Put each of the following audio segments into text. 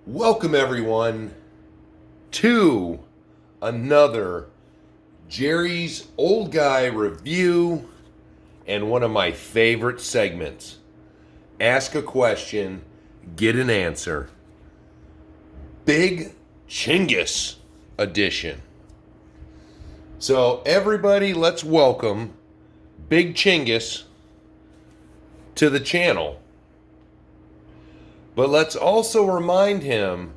Welcome everyone to another Jerry's Old Guy Review and one of my favorite segments. Ask a question, get an answer. Big Chungus edition. So everybody, let's welcome Big Chungus to the channel. But let's also remind him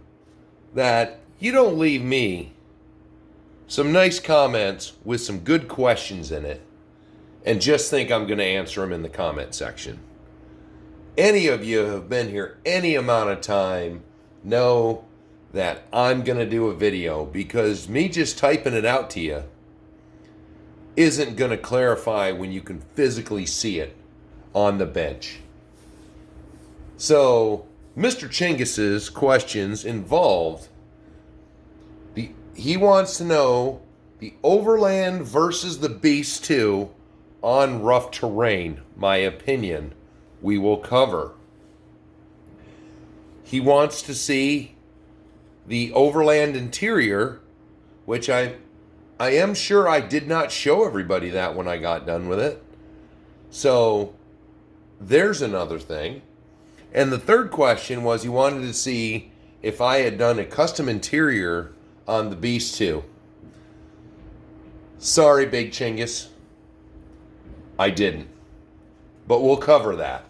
that you don't leave me some nice comments with some good questions in it and just think I'm going to answer them in the comment section. Any of you who have been here any amount of time know that I'm going to do a video, because me just typing it out to you isn't going to clarify when you can physically see it on the bench. So Mr. Chungus's questions involved he wants to know the Overland versus the Beast 2 on rough terrain. My opinion, we will cover. He wants to see the Overland interior, which I am sure I did not show everybody that when I got done with it. So there's another thing. And the third question was he wanted to see if I had done a custom interior on the Beast 2. Sorry, Big Chungus, I didn't. But we'll cover that.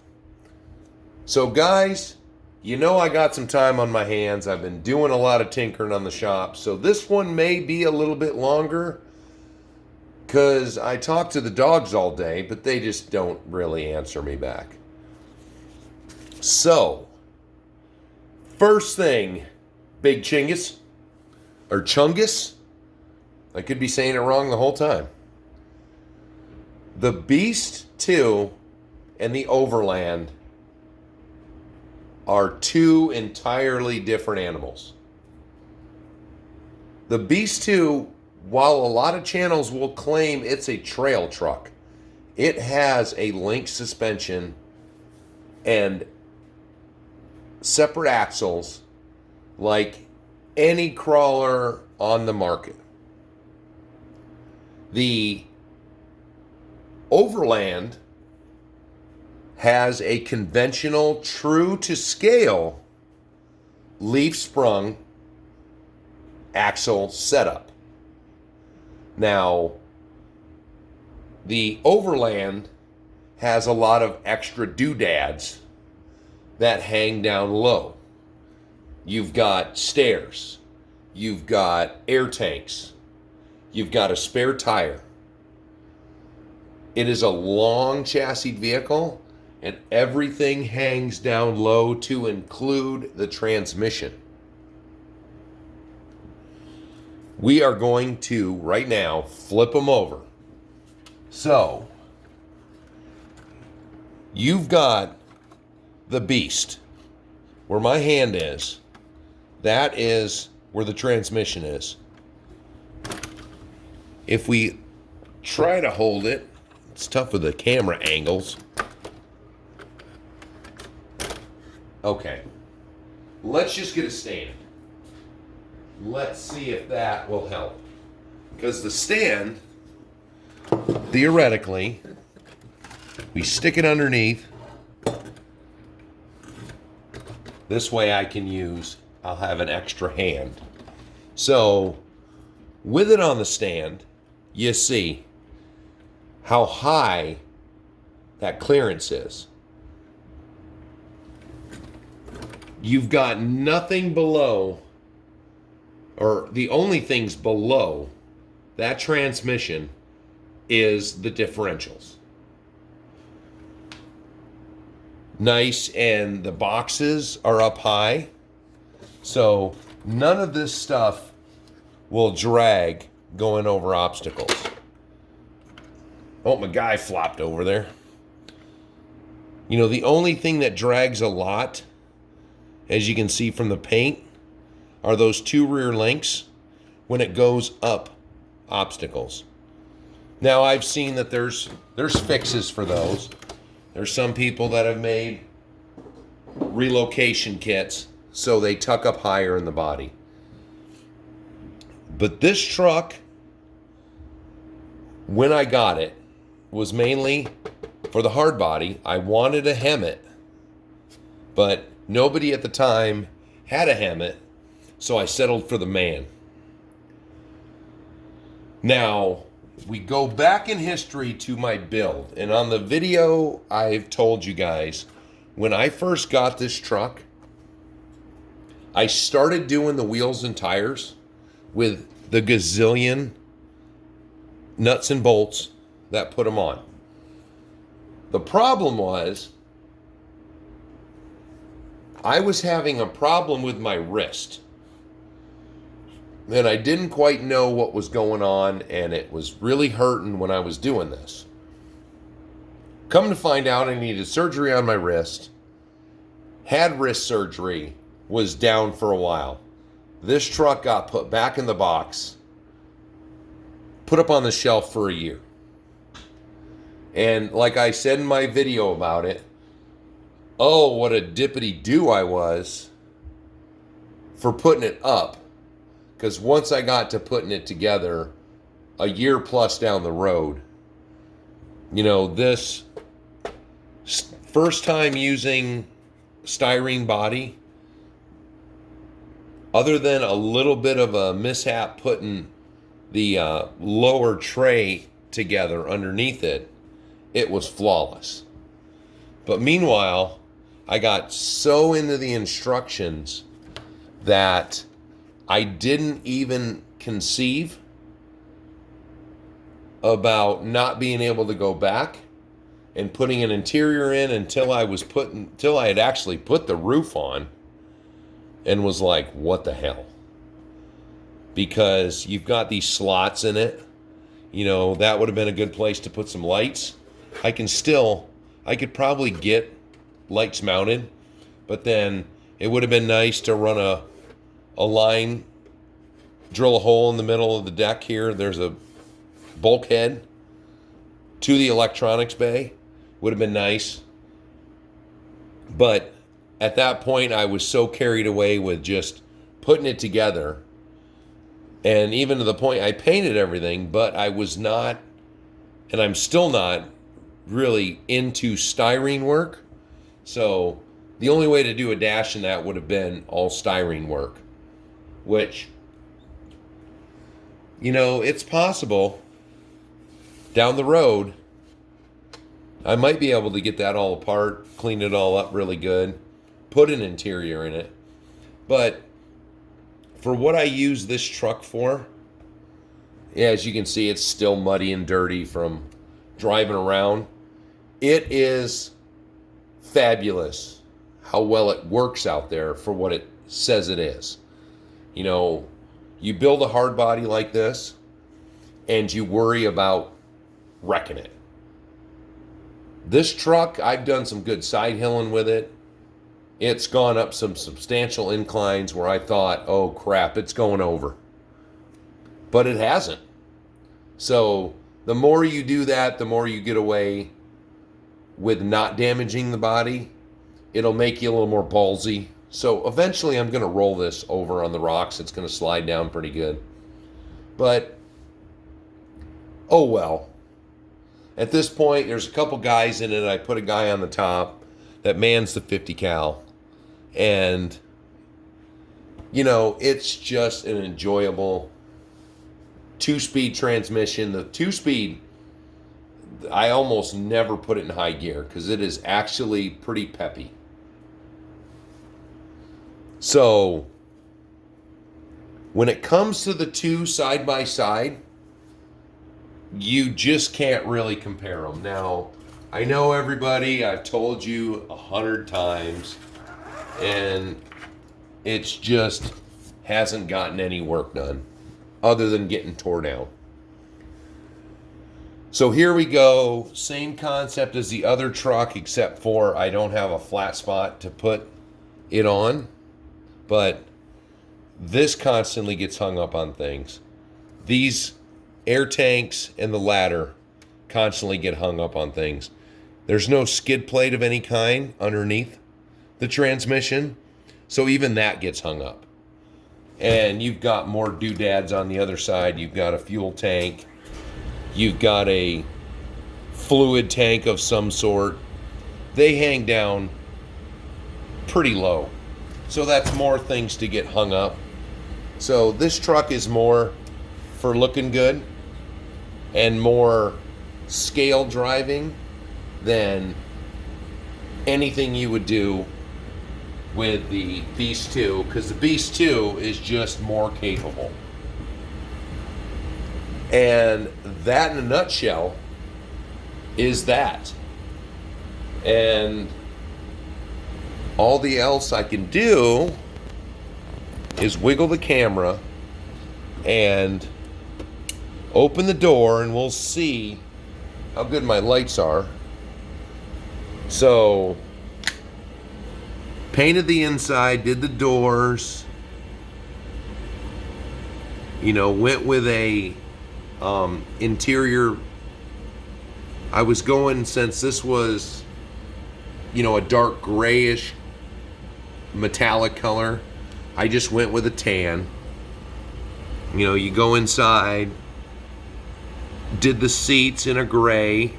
So guys, you know I got some time on my hands. I've been doing a lot of tinkering on the shop. So this one may be a little bit longer because I talk to the dogs all day, but they just don't really answer me back. So, first thing, Big Chungus, or Chungus, I could be saying it wrong the whole time. The Beast 2 and the Overland are two entirely different animals. The Beast 2, while a lot of channels will claim it's a trail truck, it has a link suspension and separate axles like any crawler on the market. The Overland has a conventional, true to scale leaf sprung axle setup. Now, the Overland has a lot of extra doodads that hang down low. You've got stairs, you've got air tanks, you've got a spare tire. It is a long chassis vehicle, and everything hangs down low to include the transmission. We are going to, right now, flip them over. So, you've got the Beast, where my hand is. That is where the transmission is. If we try to hold it, it's tough with the camera angles. Okay, let's just get a stand. Let's see if that will help. Because the stand, theoretically, we stick it underneath. This way I'll have an extra hand. So, with it on the stand, you see how high that clearance is. You've got nothing below, or the only things below that transmission is the differentials. Nice, and the boxes are up high, so none of this stuff will drag going over obstacles. Oh, my guy flopped over there. You know, the only thing that drags a lot, as you can see from the paint, are those two rear links when it goes up obstacles. Now, I've seen that there's fixes for those. There's some people that have made relocation kits so they tuck up higher in the body. But this truck, when I got it, was mainly for the hard body. I wanted a Hemet, but nobody at the time had a Hemet, so I settled for the man. Now, we go back in history to my build, and on the video I've told you guys, when I first got this truck, I started doing the wheels and tires with the gazillion nuts and bolts that put them on. The problem was I was having a problem with my wrist, and I didn't quite know what was going on, and it was really hurting when I was doing this. Come to find out, I needed surgery on my wrist, had wrist surgery, was down for a while. This truck got put back in the box, put up on the shelf for a year. And like I said in my video about it, oh, what a dippity-doo I was for putting it up. Because once I got to putting it together, a year plus down the road, you know, this first time using styrene body, other than a little bit of a mishap putting the lower tray together underneath it, it was flawless. But meanwhile, I got so into the instructions that I didn't even conceive about not being able to go back and putting an interior in until I had actually put the roof on, and was like, what the hell? Because you've got these slots in it. You know, that would have been a good place to put some lights. I could probably get lights mounted, but then it would have been nice to run a line, drill a hole in the middle of the deck here. There's a bulkhead to the electronics bay. Would have been nice. But at that point, I was so carried away with just putting it together. And even to the point I painted everything, but I was not, and I'm still not, really into styrene work. So the only way to do a dash in that would have been all styrene work, which, you know, it's possible down the road I might be able to get that all apart, clean it all up really good, put an interior in it. But for what I use this truck for, yeah, as you can see, it's still muddy and dirty from driving around. It is fabulous how well it works out there for what it says it is. You know, you build a hard body like this and you worry about wrecking it. This truck, I've done some good side hilling with it. It's gone up some substantial inclines where I thought, oh crap, it's going over. But it hasn't. So the more you do that, the more you get away with not damaging the body. It'll make you a little more ballsy. So eventually I'm going to roll this over on the rocks. It's going to slide down pretty good. But, oh well. At this point, there's a couple guys in it. I put a guy on the top that mans the 50 cal. And, you know, it's just an enjoyable 2-speed transmission. The 2-speed, I almost never put it in high gear because it is actually pretty peppy. So, when it comes to the two side by side, you just can't really compare them. Now, I know everybody, I've told you 100 times, and it's just hasn't gotten any work done other than getting tore down. So here we go. Same concept as the other truck, except for I don't have a flat spot to put it on. But this constantly gets hung up on things. These air tanks and the ladder constantly get hung up on things. There's no skid plate of any kind underneath the transmission. So even that gets hung up. And you've got more doodads on the other side. You've got a fuel tank. You've got a fluid tank of some sort. They hang down pretty low. So that's more things to get hung up. So this truck is more for looking good and more scale driving than anything you would do with the Beast 2, because the Beast 2 is just more capable. And that in a nutshell is that. And all the else I can do is wiggle the camera and open the door, and we'll see how good my lights are. So, painted the inside, did the doors, went with a interior. I was going, since this was, a dark grayish metallic color, I just went with a tan. You go inside, did the seats in a gray.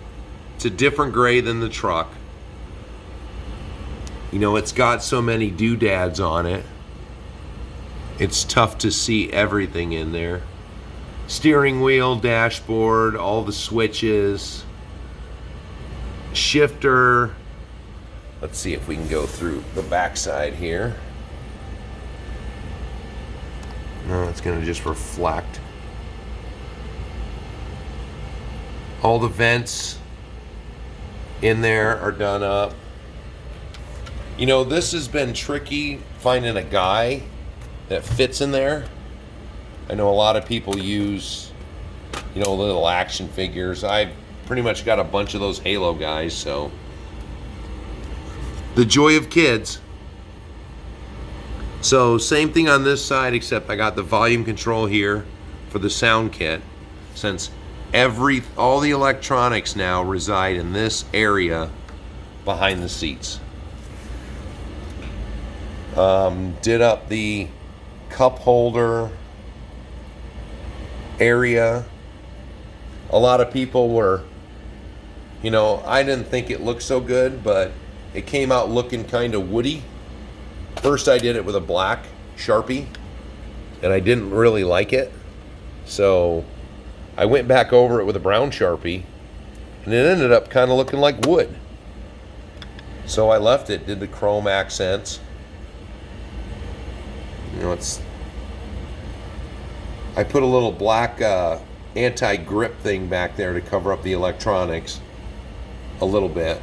It's a different gray than the truck. It's got so many doodads on it. It's tough to see everything in there. Steering wheel, dashboard, all the switches, shifter. Let's see if we can go through the backside here. No, it's going to just reflect. All the vents in there are done up. This has been tricky finding a guy that fits in there. I know a lot of people use, little action figures. I've pretty much got a bunch of those Halo guys, so. The joy of kids. So same thing on this side, except I got the volume control here for the sound kit, since all the electronics now reside in this area behind the seats. Did up the cup holder area. A lot of people were, I didn't think it looked so good, but it came out looking kind of woody. First I did it with a black Sharpie, and I didn't really like it. So I went back over it with a brown Sharpie, and it ended up kind of looking like wood. So I left it, did the chrome accents. I put a little black anti-grip thing back there to cover up the electronics a little bit.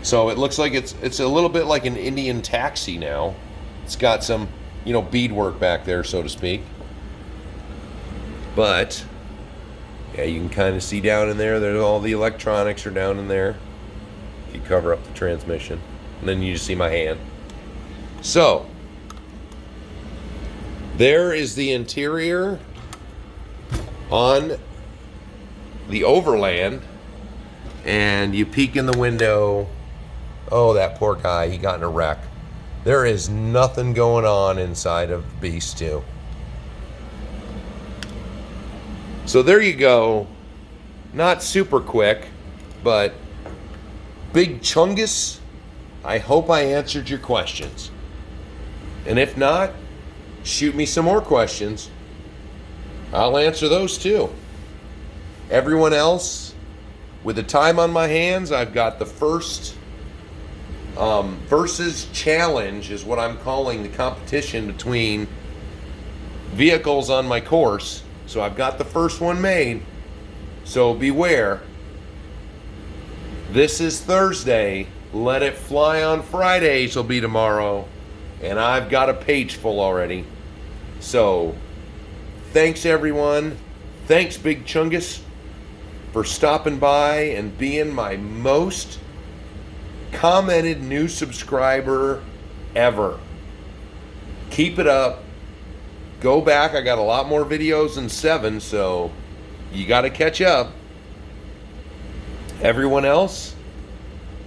So it looks like it's a little bit like an Indian taxi now. It's got some, beadwork back there, so to speak. But yeah, you can kind of see down in there. There's all the electronics are down in there. If you cover up the transmission, and then you just see my hand. So there is the interior on the Overland, and you peek in the window. Oh, that poor guy, he got in a wreck. There is nothing going on inside of Beast 2. So there you go. Not super quick, but Big Chungus, I hope I answered your questions. And if not, shoot me some more questions. I'll answer those too. Everyone else, with the time on my hands, I've got the first versus challenge is what I'm calling the competition between vehicles on my course. So I've got the first one made. So beware. This is Thursday. Let It Fly on Fridays will be tomorrow. And I've got a page full already. So thanks everyone. Thanks Big Chungus for stopping by and being my most commented new subscriber ever. Keep it up. Go back. I got a lot more videos than 7, so you got to catch up. Everyone else,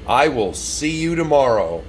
I will see you tomorrow.